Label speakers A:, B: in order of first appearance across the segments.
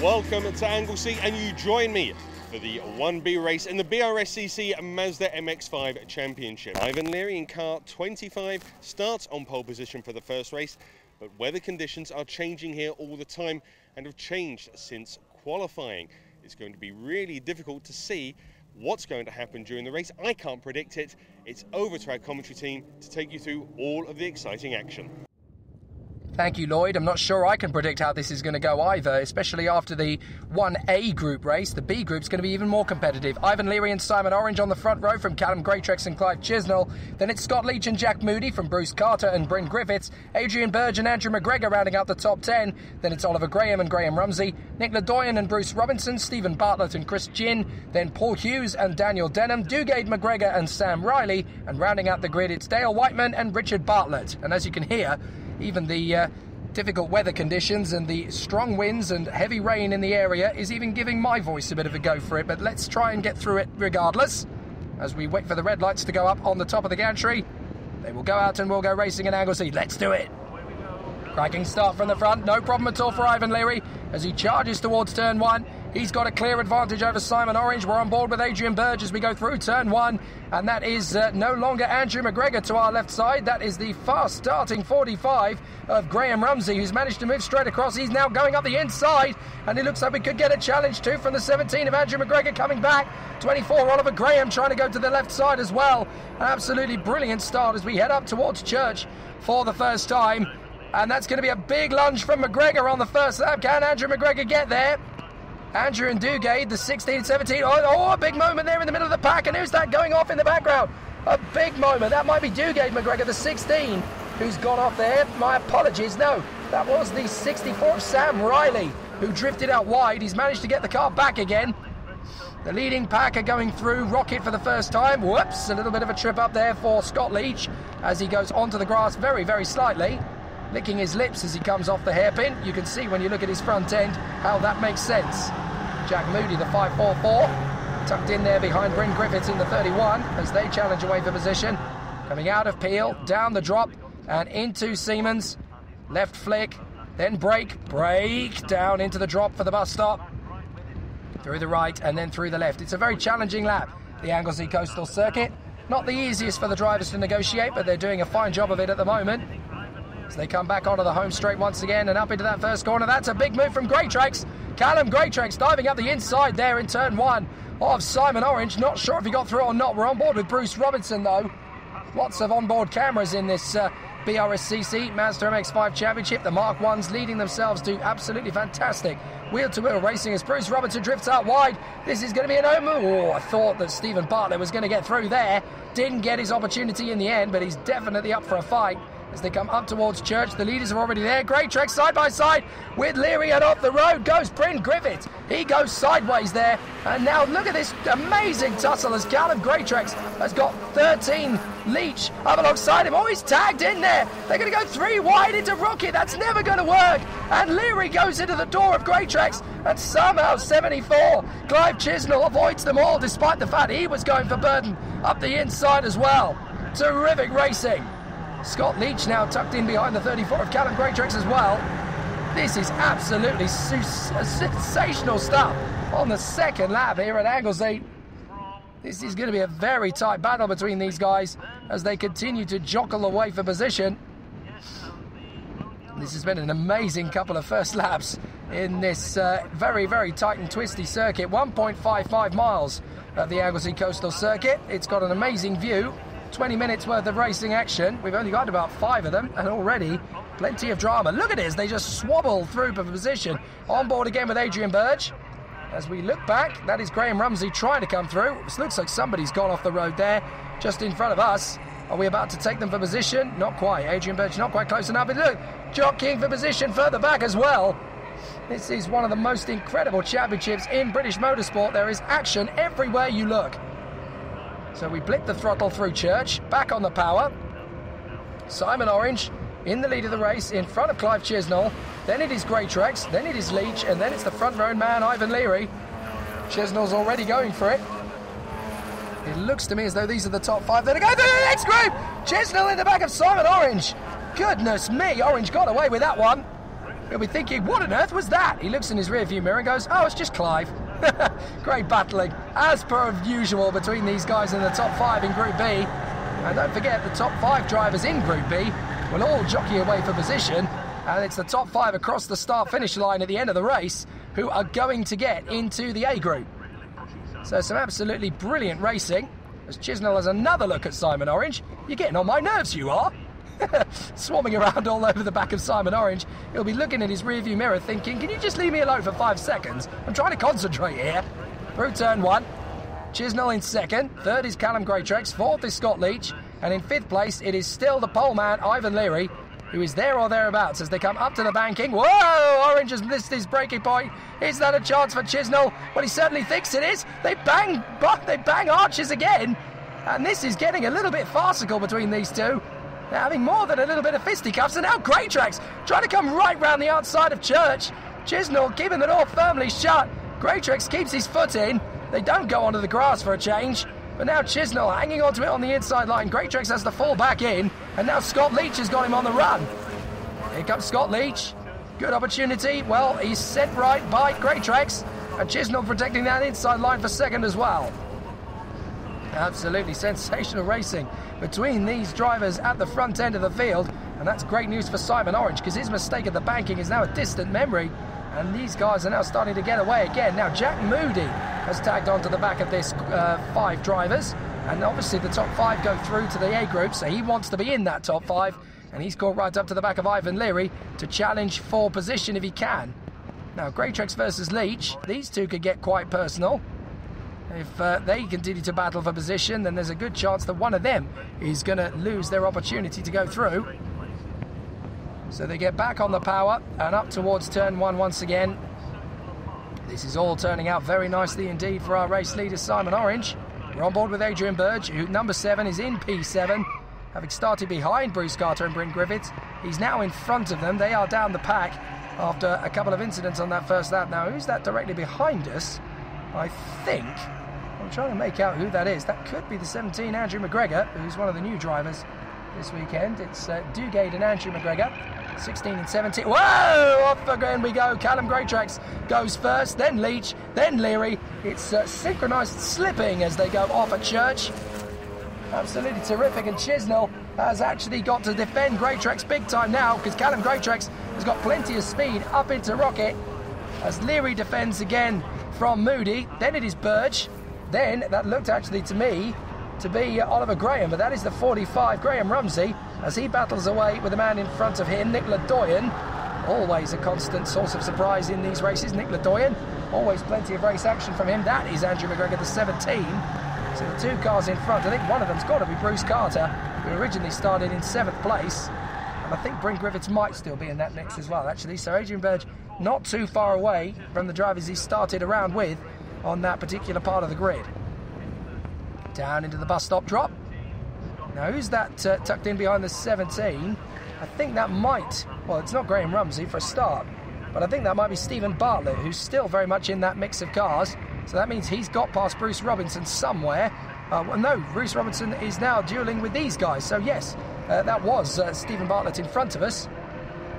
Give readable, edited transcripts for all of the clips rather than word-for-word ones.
A: Welcome to Anglesey, and you join me for the 1B race in the BRSCC Mazda MX-5 Championship. Ivan Leary in car 25 starts on pole position for the first race, but weather conditions are changing here all the time and have changed since qualifying. It's going to be really difficult to see what's going to happen during the race. I can't predict it. It's over to our commentary team to take you through all of the exciting action.
B: Thank you, Lloyd. I'm not sure I can predict how this is going to go either, especially after the 1A group race. The B group's going to be even more competitive. Ivan Leary and Simon Orange on the front row from Callum Greatrex and Clive Chisnell. Then it's Scott Leach and Jack Moody from Bruce Carter and Bryn Griffiths. Adrian Burge and Andrew McGregor rounding out the top 10. Then it's Oliver Graham and Graham Rumsey. Nick Ledoyen and Bruce Robinson. Stephen Bartlett and Chris Ginn. Then Paul Hughes and Daniel Denham. Dugade McGregor and Sam Riley. And rounding out the grid, it's Dale Whiteman and Richard Bartlett. And as you can hear, even the difficult weather conditions and the strong winds and heavy rain in the area is even giving my voice a bit of a go for it, but let's try and get through it regardless. As we wait for the red lights to go up on the top of the gantry, they will go out and we'll go racing in Anglesey. Let's do it. Cracking start from the front, no problem at all for Ivan Leary as he charges towards turn 1. He's got a clear advantage over Simon Orange. We're on board with Adrian Burge as we go through turn 1. And that is no longer Andrew McGregor to our left side. That is the fast starting 45 of Graham Rumsey, who's managed to move straight across. He's now going up the inside. And it looks like we could get a challenge too from the 17 of Andrew McGregor coming back. 24 Oliver Graham trying to go to the left side as well. An absolutely brilliant start as we head up towards Church for the first time. And that's going to be a big lunge from McGregor on the first lap. Can Andrew McGregor get there? Andrew and Dugade, the 16 and 17. Oh, a big moment there in the middle of the pack. And who's that going off in the background? A big moment. That might be Dugade McGregor, the 16, who's gone off there. My apologies. No, that was the 64 of Sam Riley, who drifted out wide. He's managed to get the car back again. The leading pack are going through Rocket for the first time. Whoops, a little bit of a trip up there for Scott Leach as he goes onto the grass very, very slightly, licking his lips as he comes off the hairpin. You can see when you look at his front end how that makes sense. Jack Moody, the 544, tucked in there behind Bryn Griffiths in the 31 as they challenge away for position. Coming out of Peel, down the drop and into Siemens. Left flick, then brake, down into the drop for the bus stop. Through the right and then through the left. It's a very challenging lap, the Anglesey Coastal Circuit. Not the easiest for the drivers to negotiate, but they're doing a fine job of it at the moment. So they come back onto the home straight once again and up into that first corner. That's a big move from Greatrex. Callum Greatrex diving up the inside there in turn 1 of Simon Orange. Not sure if he got through or not. We're on board with Bruce Robinson though. Lots of onboard cameras in this BRSCC Mazda MX-5 Championship. The Mark 1s leading themselves to absolutely fantastic wheel-to-wheel racing as Bruce Robinson drifts out wide. This is going to be an omen. Oh, I thought that Stephen Bartlett was going to get through there. Didn't get his opportunity in the end, but he's definitely up for a fight. As they come up towards Church, the leaders are already there. Greatrex side by side with Leary, and off the road goes Bryn Griffiths. He goes sideways there. And now look at this amazing tussle as Callum Greatrex has got 13 Leach up alongside him. Oh, he's tagged in there. They're going to go 3 wide into Rocket. That's never going to work. And Leary goes into the door of Greatrex. And somehow 74, Clive Chisnell avoids them all despite the fact he was going for Burton up the inside as well. Terrific racing. Scott Leach now tucked in behind the 34 of Callum Greatrex as well. This is absolutely sensational stuff on the second lap here at Anglesey. This is going to be a very tight battle between these guys as they continue to jockle away for position. This has been an amazing couple of first laps in this very, very tight and twisty circuit. 1.55 miles of the Anglesey Coastal Circuit. It's got an amazing view. 20 minutes worth of racing action. We've only got about 5 of them and already plenty of drama. Look at this, they just swabble through for position. On board again with Adrian Burge. As we look back, that is Graham Rumsey trying to come through. It looks like somebody's gone off the road there just in front of us. Are we about to take them for position? Not quite. Adrian Burge not quite close enough. But look, jockeying for position further back as well. This is one of the most incredible championships in British motorsport. There is action everywhere you look. So we blip the throttle through Church, back on the power. Simon Orange in the lead of the race, in front of Clive Chisnell. Then it is Greatrex, then it is Leach, and then it's the front row man, Ivan Leary. Chisnell's already going for it. It looks to me as though these are the top 5. Then it goes to the next group! Chisnell in the back of Simon Orange. Goodness me, Orange got away with that one. He'll be thinking, what on earth was that? He looks in his rearview mirror and goes, oh, it's just Clive. Great battling, as per usual, between these guys in the top 5 in Group B. And don't forget, the top 5 drivers in Group B will all jockey away for position. And it's the top 5 across the start-finish line at the end of the race who are going to get into the A group. So some absolutely brilliant racing. As Chisnell has another look at Simon Orange. You're getting on my nerves, you are. Swarming around all over the back of Simon Orange. He'll be looking in his rearview mirror thinking, can you just leave me alone for 5 seconds? I'm trying to concentrate here. Through turn 1. Chisnell in 2nd. 3rd is Callum Greatrex. 4th is Scott Leach. And in 5th place, it is still the pole man, Ivan Leary, who is there or thereabouts as they come up to the banking. Whoa! Orange has missed his braking point. Is that a chance for Chisnell? Well, he certainly thinks it is. They bang arches again. And this is getting a little bit farcical between these two. They're having more than a little bit of fisticuffs. And now Greatrex trying to come right round the outside of Church. Chisnell keeping the door firmly shut. Greatrex keeps his foot in. They don't go onto the grass for a change. But now Chisnell hanging onto it on the inside line. Greatrex has to fall back in. And now Scott Leach has got him on the run. Here comes Scott Leach. Good opportunity. Well, he's sent right by Greatrex. And Chisnell protecting that inside line for 2nd as well. Absolutely sensational racing between these drivers at the front end of the field. And that's great news for Simon Orange, because his mistake at the banking is now a distant memory. And these guys are now starting to get away again. Now Jack Moody has tagged onto the back of this 5 drivers. And obviously the top 5 go through to the A group, so he wants to be in that top 5. And he's caught right up to the back of Ivan Leary to challenge for position if he can. Now Greatrex versus Leach. These two could get quite personal. If they continue to battle for position, then there's a good chance that one of them is going to lose their opportunity to go through. So they get back on the power and up towards turn 1 once again. This is all turning out very nicely indeed for our race leader, Simon Orange. We're on board with Adrian Burge, who number 7 is in P7. Having started behind Bruce Carter and Bryn Griffiths, he's now in front of them. They are down the pack after a couple of incidents on that first lap. Now, who's that directly behind us? I think, I'm trying to make out who that is. That could be the 17, Andrew McGregor, who's one of the new drivers this weekend. It's Dugade and Andrew McGregor, 16 and 17. Whoa! Off again we go. Callum Greatrex goes first, then Leach, then Leary. It's synchronised slipping as they go off at Church. Absolutely terrific, and Chisnell has actually got to defend Greatrex big time now, because Callum Greatrex has got plenty of speed up into Rocket as Leary defends again from Moody. Then it is Burge. Then that looked actually to me to be Oliver Graham, but that is the 45, Graham Rumsey, as he battles away with the man in front of him, Nick Ledoyen. Always a constant source of surprise in these races, Nick Ledoyen. Always plenty of race action from him. That is Andrew McGregor, the 17. So the 2 cars in front. I think one of them's got to be Bruce Carter, who originally started in 7th place. And I think Bryn Griffiths might still be in that mix as well, actually. So Adrian Burge not too far away from the drivers he started around with on that particular part of the grid. Down into the bus stop drop. Now, who's that tucked in behind the 17? I think that might, well, it's not Graham Rumsey for a start, but I think that might be Stephen Bartlett, who's still very much in that mix of cars. So that means he's got past Bruce Robinson somewhere. Well, no, Bruce Robinson is now dueling with these guys. So, yes, that was Stephen Bartlett in front of us.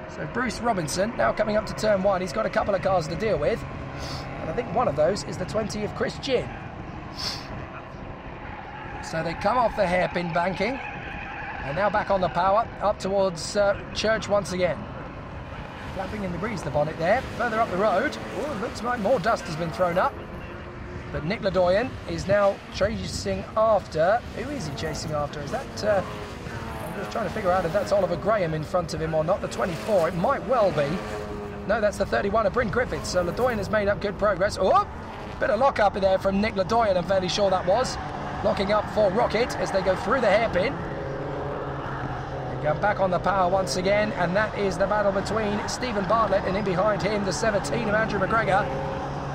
B: So Bruce Robinson now coming up to turn 1. He's got a couple of cars to deal with. And I think one of those is the 20 of Chris Ginn. So they come off the hairpin banking. And now back on the power, up towards Church once again. Flapping in the breeze, the bonnet there. Further up the road, oh, looks like more dust has been thrown up. But Nick Ledoyen is now chasing after. Who is he chasing after? Is that... I'm just trying to figure out if that's Oliver Graham in front of him or not. The 24, it might well be. No, that's the 31 of Bryn Griffiths. So Ledoyen has made up good progress. Oh, bit of lock up there from Nick Ledoyen, I'm fairly sure that was. Locking up for Rocket as they go through the hairpin. They go back on the power once again, and that is the battle between Stephen Bartlett and in behind him, the 17 of Andrew McGregor.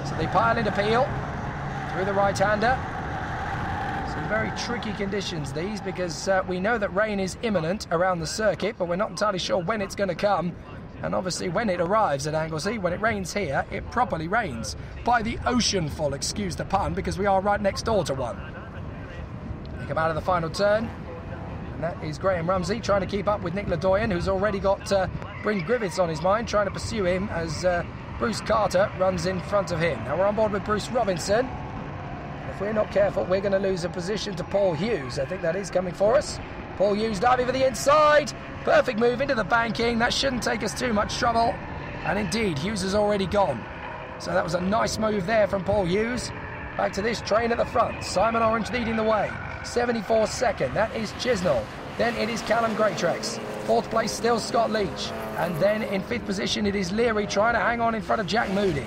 B: So they pile into Peel through the right-hander. Some very tricky conditions these, because we know that rain is imminent around the circuit, but we're not entirely sure when it's going to come. And obviously when it arrives at Anglesey, when it rains here, it properly rains. By the oceanful, excuse the pun, because we are right next door to one. They come out of the final turn. And that is Graham Rumsey trying to keep up with Nick Ledoyen, who's already got Bryn Griffiths on his mind, trying to pursue him as Bruce Carter runs in front of him. Now we're on board with Bruce Robinson. If we're not careful, we're going to lose a position to Paul Hughes. I think that is coming for us. Paul Hughes diving for the inside. Perfect move into the banking. That shouldn't take us too much trouble. And indeed, Hughes has already gone. So that was a nice move there from Paul Hughes. Back to this train at the front. Simon Orange leading the way. 74 second. That is Chisnell. Then it is Callum Greatrex. Fourth place still Scott Leach. And then in fifth position it is Leary trying to hang on in front of Jack Moody.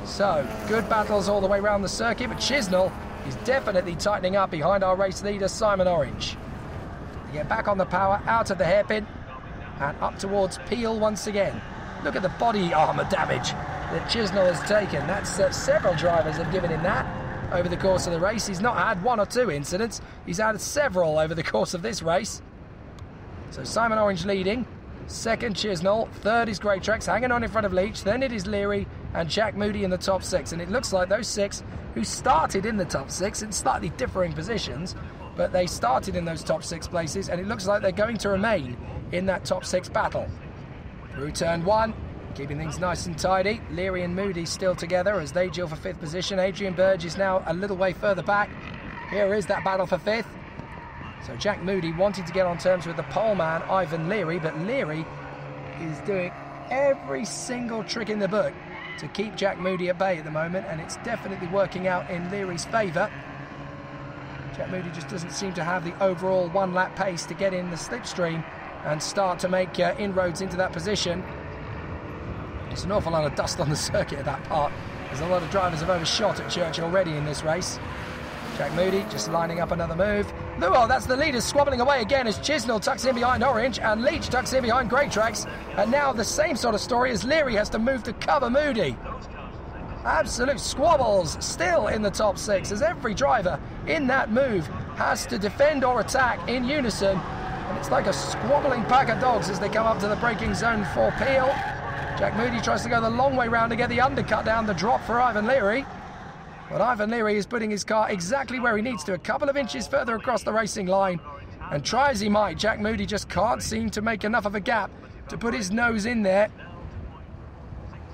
B: So, good battles all the way around the circuit, but Chisnell is definitely tightening up behind our race leader, Simon Orange. They get back on the power, out of the hairpin, and up towards Peel once again. Look at the body armour damage that Chisnell has taken. That's several drivers have given him that over the course of the race. He's not had one or two incidents. He's had several over the course of this race. So Simon Orange leading. Second, Chisnell. Third is Greatrex, hanging on in front of Leach. Then it is Leary and Jack Moody in the top six. And it looks like those six who started in the top six in slightly differing positions, but they started in those top six places, and it looks like they're going to remain in that top six battle. Through turn one, keeping things nice and tidy. Leary and Moody still together as they duel for fifth position. Adrian Burge is now a little way further back. Here is that battle for fifth. So Jack Moody wanting to get on terms with the pole man, Ivan Leary, but Leary is doing every single trick in the book to keep Jack Moody at bay at the moment, and it's definitely working out in Leary's favour. Jack Moody just doesn't seem to have the overall one-lap pace to get in the slipstream and start to make inroads into that position. There's an awful lot of dust on the circuit at that part. There's a lot of drivers have overshot at Church already in this race. Jack Moody just lining up another move. Luo, that's the leader, squabbling away again as Chisnell tucks in behind Orange and Leach tucks in behind Greatrex. And now the same sort of story as Leary has to move to cover Moody. Absolute squabbles still in the top six as every driver in that move has to defend or attack in unison. And it's like a squabbling pack of dogs as they come up to the braking zone for Peel. Jack Moody tries to go the long way round to get the undercut down the drop for Ivan Leary. But Ivan Leary is putting his car exactly where he needs to, a couple of inches further across the racing line. And try as he might, Jack Moody just can't seem to make enough of a gap to put his nose in there.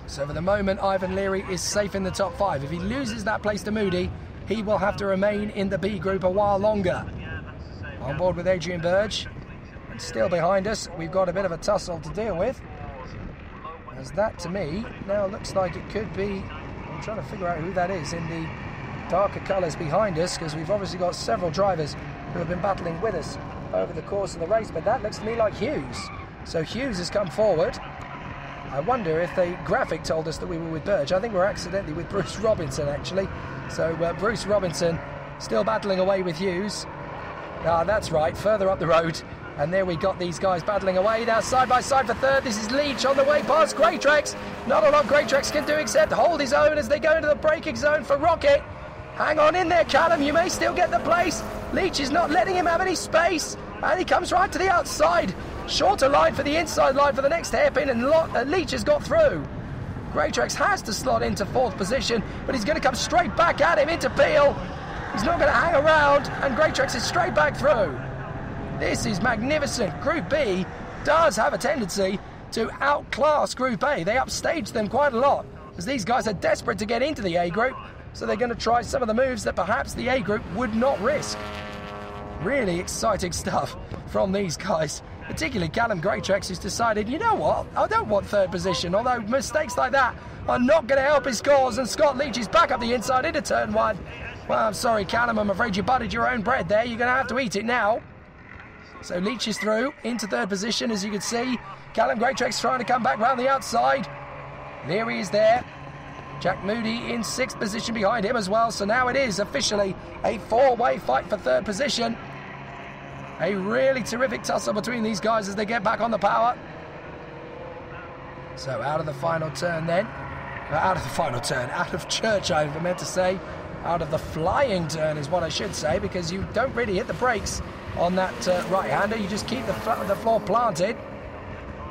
B: So for the moment, Ivan Leary is safe in the top five. If he loses that place to Moody, he will have to remain in the B group a while longer. On board with Adrian Burge. And still behind us, we've got a bit of a tussle to deal with. As that, to me, now looks like it could be... I'm trying to figure out who that is in the darker colours behind us, because we've obviously got several drivers who have been battling with us over the course of the race, but that looks to me like Hughes. So Hughes has come forward. I wonder if the graphic told us that we were with Burge. I think we're accidentally with Bruce Robinson, actually. So Bruce Robinson still battling away with Hughes. Ah, that's right, further up the road. And there we got these guys battling away. Now side by side for third. This is Leach on the way past Greatrex. Not a lot Greatrex can do except hold his own as they go into the braking zone for Rocket. Hang on in there, Callum. You may still get the place. Leach is not letting him have any space. And he comes right to the outside. Shorter line for the inside line for the next hairpin. And Leach has got through. Greatrex has to slot into fourth position, but he's going to come straight back at him into Peel. He's not going to hang around. And Greatrex is straight back through. This is magnificent. Group B does have a tendency to outclass Group A. They upstage them quite a lot, as these guys are desperate to get into the A group, so they're going to try some of the moves that perhaps the A group would not risk. Really exciting stuff from these guys, particularly Callum Greatrex, who's decided, you know what, I don't want third position, although mistakes like that are not going to help his cause, and Scott Leach is back up the inside into turn one. Well, I'm sorry, Callum, I'm afraid you buttered your own bread there. You're going to have to eat it now. So Leach is through into third position, as you can see. Callum Greatrex trying to come back round the outside. Leary is there. Jack Moody in sixth position behind him as well. So now it is officially a four-way fight for third position. A really terrific tussle between these guys as they get back on the power. So out of the final turn then. Out of Church, I meant to say. Out of the flying turn is what I should say, because you don't really hit the brakes on that right-hander. You just keep the floor planted.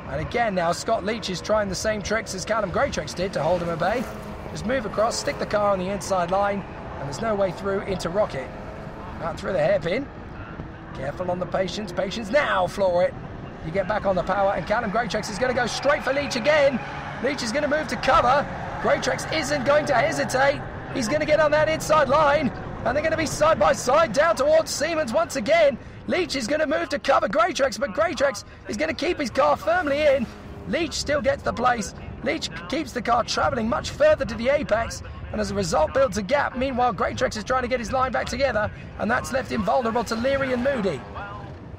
B: And again now, Scott Leach is trying the same tricks as Callum Greatrex did to hold him at bay. Just move across, stick the car on the inside line, and there's no way through into Rocket. Out through the hairpin. Careful on the patience. Patience now, floor it. You get back on the power, and Callum Greatrex is going to go straight for Leach again. Leach is going to move to cover. Greatrex isn't going to hesitate. He's going to get on that inside line, and they're going to be side by side down towards Siemens once again. Leach is going to move to cover Greatrex, but Greatrex is going to keep his car firmly in. Leach still gets the place. Leach keeps the car travelling much further to the apex, and as a result builds a gap. Meanwhile, Greatrex is trying to get his line back together, and that's left him vulnerable to Leary and Moody.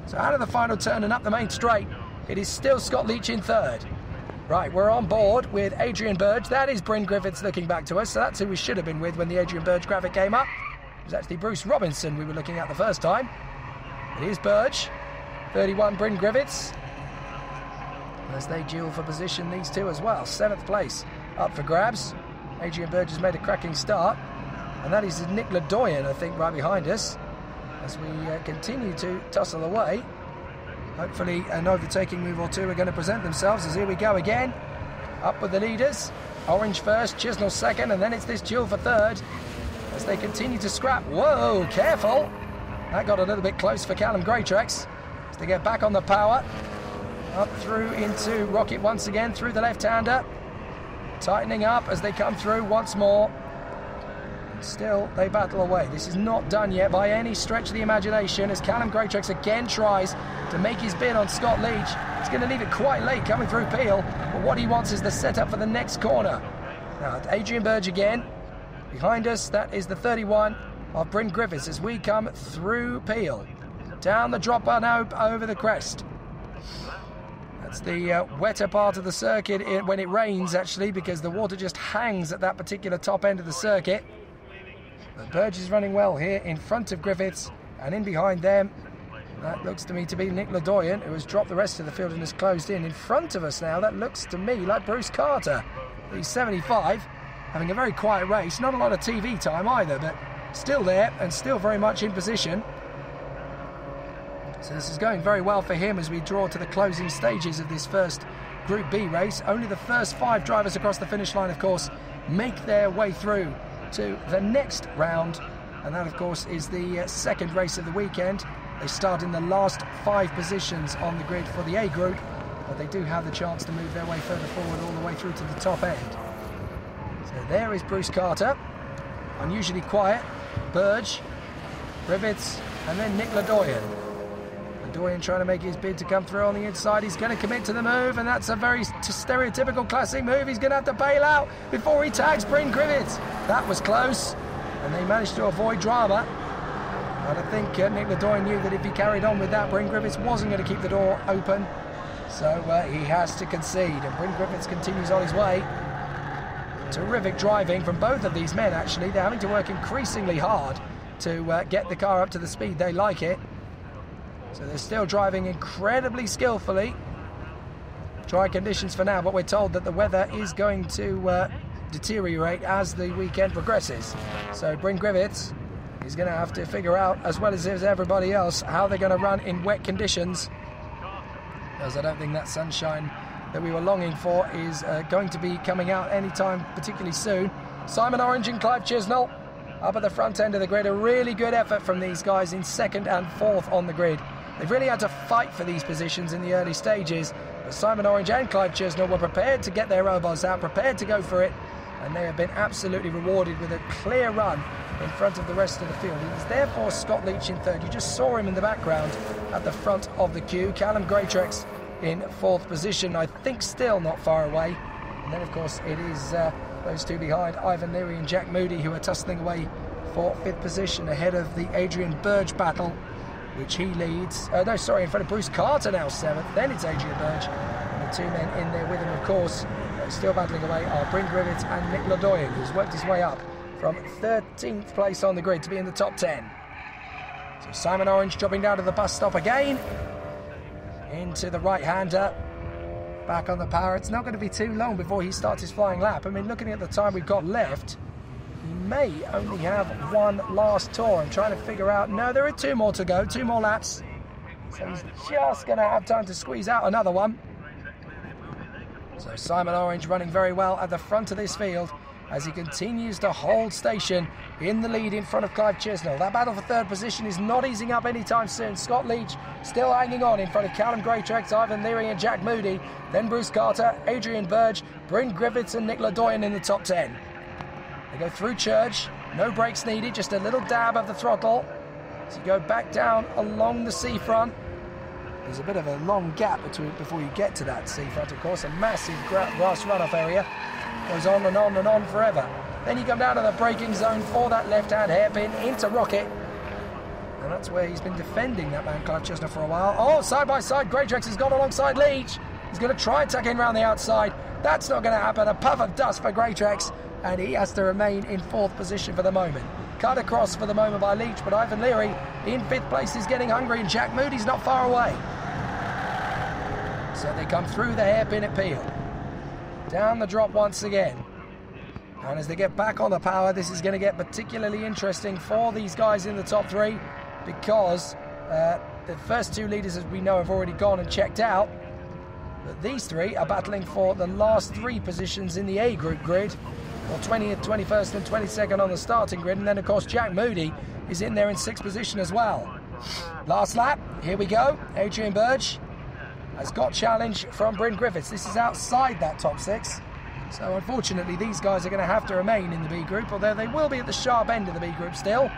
B: So out of the final turn and up the main straight, it is still Scott Leach in third. Right, we're on board with Adrian Burge. That is Bryn Griffiths looking back to us, so that's who we should have been with when the Adrian Burge graphic came up. It was actually Bruce Robinson we were looking at the first time. It is Burge, 31 Bryn Griffiths. As they duel for position, these two as well. 7th place up for grabs. Adrian Burge has made a cracking start, and that is Nick Ledoyen, I think, right behind us as we continue to tussle away. Hopefully an overtaking move or two are going to present themselves, as here we go again. Up with the leaders. Orange first, Chisnell second, and then it's this duel for third as they continue to scrap. Whoa, careful. That got a little bit close for Callum Greatrex as they get back on the power. Up through into Rocket once again, through the left-hander. Tightening up as they come through once more. Still, they battle away. This is not done yet by any stretch of the imagination as Callum Greatrex again tries to make his bid on Scott Leach. He's going to leave it quite late coming through Peel, but what he wants is the setup for the next corner. Now, Adrian Burge again. Behind us, that is the 31 of Bryn Griffiths as we come through Peel. Down the dropper now over the crest. That's the wetter part of the circuit when it rains, actually, because the water just hangs at that particular top end of the circuit. But Burge is running well here in front of Griffiths, and in behind them, that looks to me to be Nick Ledoyen, who has dropped the rest of the field and has closed in. In front of us now, that looks to me like Bruce Carter. He's 75, having a very quiet race. Not a lot of TV time either, but still there and still very much in position. So this is going very well for him as we draw to the closing stages of this first Group B race. Only the first 5 drivers across the finish line, of course, make their way through to the next round. And that, of course, is the second race of the weekend. They start in the last 5 positions on the grid for the A group, but they do have the chance to move their way further forward all the way through to the top end. So there is Bruce Carter, unusually quiet, Burge, Griffiths, and then Nick Ledoyen. Ledoyen trying to make his bid to come through on the inside. He's going to commit to the move, and that's a very stereotypical classic move. He's going to have to bail out before he tags Bryn Griffiths. That was close, and they managed to avoid drama. And I think Nick Ledoyen knew that if he carried on with that, Bryn Griffiths wasn't going to keep the door open. So he has to concede, and Bryn Griffiths continues on his way. Terrific driving from both of these men, actually. They're having to work increasingly hard to get the car up to the speed they like it. So they're still driving incredibly skillfully. Dry conditions for now, but we're told that the weather is going to deteriorate as the weekend progresses. So Bryn Griffiths is going to have to figure out, as well as everybody else, how they're going to run in wet conditions. Because I don't think that sunshine that we were longing for is going to be coming out anytime particularly soon. Simon Orange and Clive Chisnell up at the front end of the grid. A really good effort from these guys in 2nd and 4th on the grid. They've really had to fight for these positions in the early stages, but Simon Orange and Clive Chisnell were prepared to get their robots out, prepared to go for it, and they have been absolutely rewarded with a clear run in front of the rest of the field. It is therefore Scott Leach in 3rd. You just saw him in the background at the front of the queue. Callum Greatrex in 4th position, I think still not far away. And then, of course, it is those two behind, Ivan Leary and Jack Moody, who are tussling away for 5th position ahead of the Adrian Burge battle, which he leads. In front of Bruce Carter now 7th. Then it's Adrian Burge. And the 2 men in there with him, of course, still battling away are Bryn Griffiths and Nick Ledoyen, who's worked his way up from 13th place on the grid to be in the top 10. So Simon Orange dropping down to the bus stop again. Into the right-hander. Back on the power. It's not going to be too long before he starts his flying lap. I mean, looking at the time we've got left, he may only have one last tour. I'm trying to figure out... No, there are 2 more to go, 2 more laps. So he's just going to have time to squeeze out another one. So Simon Orange running very well at the front of this field. as he continues to hold station in the lead in front of Clive Chisnell. That battle for third position is not easing up anytime soon. Scott Leach still hanging on in front of Callum Greatrex, Ivan Leary and Jack Moody. Then Bruce Carter, Adrian Burge, Bryn Griffiths and Nicola Doyen in the top 10. They go through Church, no brakes needed, just a little dab of the throttle. As you go back down along the seafront, there's a bit of a long gap before you get to that seafront, of course, a massive grass runoff area. Goes on and on and on forever. Then you come down to the braking zone for that left-hand hairpin into Rocket. And that's where he's been defending that man, Clive Chisnell, for a while. Oh, side by side, Greatrex has gone alongside Leach. He's going to try and tuck in round the outside. That's not going to happen. A puff of dust for Greatrex, and he has to remain in fourth position for the moment. Cut across for the moment by Leach, but Ivan Leary in fifth place is getting hungry, and Jack Moody's not far away. So they come through the hairpin at Peel. Down the drop once again. And as they get back on the power, this is going to get particularly interesting for these guys in the top three, because the first two leaders, as we know, have already gone and checked out. But these three are battling for the last three positions in the A group grid, or 20th, 21st and 22nd on the starting grid. And then, of course, Jack Moody is in there in sixth position as well. Last lap, here we go. Adrian Burge has got challenge from Bryn Griffiths. This is outside that top six. So unfortunately these guys are going to have to remain in the B group, although they will be at the sharp end of the B group still.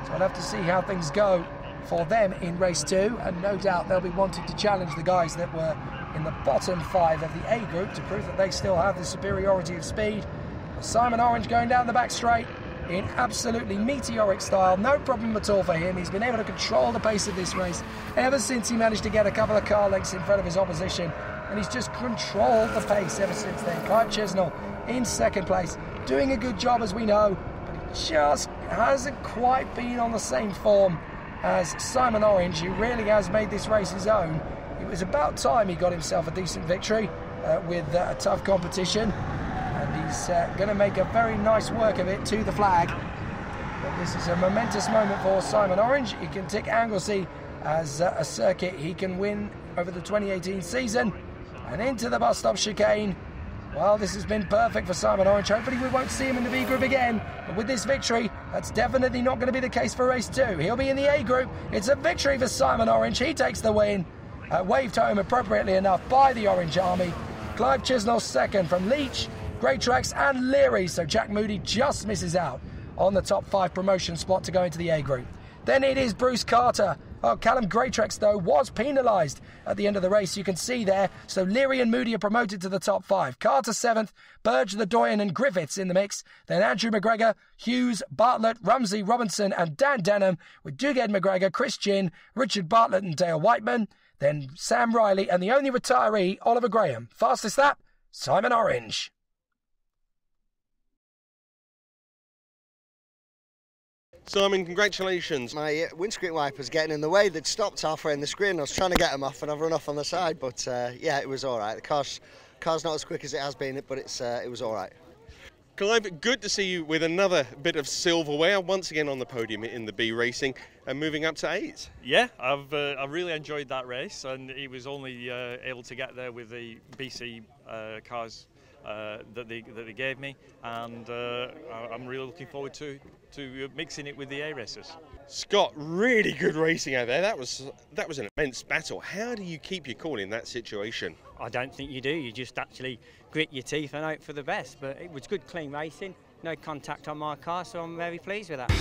B: So I'll have to see how things go for them in race two, and no doubt they'll be wanting to challenge the guys that were in the bottom five of the A group to prove that they still have the superiority of speed. Simon Orange going down the back straight in absolutely meteoric style. No problem at all for him. He's been able to control the pace of this race ever since he managed to get a couple of car lengths in front of his opposition, and he's just controlled the pace ever since then. Clive Chisnell in second place, doing a good job as we know, but he just hasn't quite been on the same form as Simon Orange, who really has made this race his own. It was about time he got himself a decent victory with a tough competition. And he's going to make a very nice work of it to the flag. But this is a momentous moment for Simon Orange. He can tick Anglesey as a circuit he can win over the 2018 season. And into the bus stop chicane. Well, this has been perfect for Simon Orange. Hopefully we won't see him in the B group again. But with this victory, that's definitely not going to be the case for race two. He'll be in the A group. It's a victory for Simon Orange. He takes the win. Waved home appropriately enough by the Orange Army. Clive Chisnell second from Leach, Greatrex and Leary, so Jack Moody just misses out on the top 5 promotion spot to go into the A group. Then it is Bruce Carter. Oh, Callum Greatrex, though, was penalised at the end of the race, you can see there. So Leary and Moody are promoted to the top 5. Carter 7th, Burge, the Doyen and Griffiths in the mix. Then Andrew McGregor, Hughes, Bartlett, Rumsey, Robinson and Dan Denham, with Duged McGregor, Chris Ginn, Richard Bartlett and Dale Whiteman. Then Sam Riley and the only retiree, Oliver Graham. Fastest lap, Simon Orange.
A: Simon, congratulations.
C: My windscreen wiper's getting in the way. They'd stopped halfway in the screen. I was trying to get them off and I've run off on the side, but yeah, it was all right. The car's not as quick as it has been, but it was all right.
A: Clive, good to see you with another bit of silverware, once again on the podium in the B Racing and moving up to 8.
D: Yeah, I've really enjoyed that race, and he was only able to get there with the BC cars that they gave me, and I'm really looking forward to mixing it with the A racers.
A: Scott, really good racing out there. That was an immense battle. How do you keep your cool in that situation?
E: I don't think you do. You just actually grit your teeth and hope for the best. But it was good, clean racing. No contact on my car, so I'm very pleased with that.